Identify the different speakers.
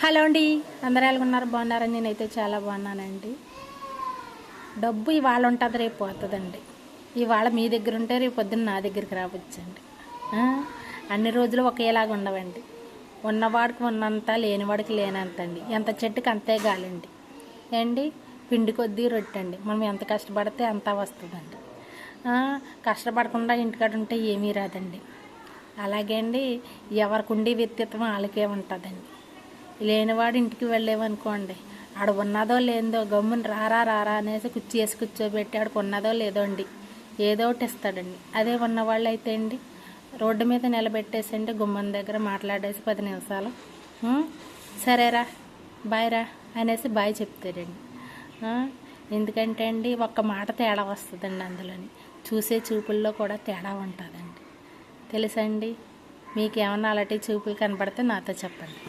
Speaker 1: Hello అండి, అందరూ ఎలాగున్నారు? బాగున్నారని నేనైతే చాలా బాగున్నానండి. డబ్బు ఇవాళ ఉంటుంది, రేపు పోతుందండి. ఇవాళ మీ దగ్గర ఉంటే రేపు పొద్దున్న నా దగ్గరికి రావచ్చండి. అన్ని రోజులు ఒకేలాగా ఉండవండి. ఉన్నవాడికి ఉన్నంత, లేనివాడికి లేనంత అండి. ఎంత చెట్టుకి అంతే గాలండి. ఏండి, పిండి కొద్దీ రొట్టండి. మనం ఎంత కష్టపడితే అంత వస్తుందండి. కష్టపడకుండా ఇంటికాడ ఉంటే ఏమీ రాదండి. అలాగే అండి, ఎవరికి ఉండే వ్యక్తిత్వం వాళ్ళకే ఉంటుందండి. లేనివాడు ఇంటికి వెళ్ళేవనుకోండి, ఆడ ఉన్నదో లేదో గమ్మున రారా రారా అనేసి వేసి కూర్చోబెట్టి ఆడికి ఉన్నదో లేదో అండి ఏదో ఒకటి ఇస్తాడండి. అదే ఉన్నవాళ్ళు అయితే అండి రోడ్డు మీద నిలబెట్టేసండి గుమ్మం దగ్గర మాట్లాడేసి 10 నిమిషాలు సరేరా బాయ్ రా అనేసి బాయ్ చెప్తాడండి. ఎందుకంటే అండి ఒక్క మాట తేడా వస్తుందండి. అందులోని చూసే చూపుల్లో కూడా తేడా ఉంటుందండి. తెలుసండి? మీకేమన్నా అలాంటి చూపులు కనపడితే నాతో చెప్పండి.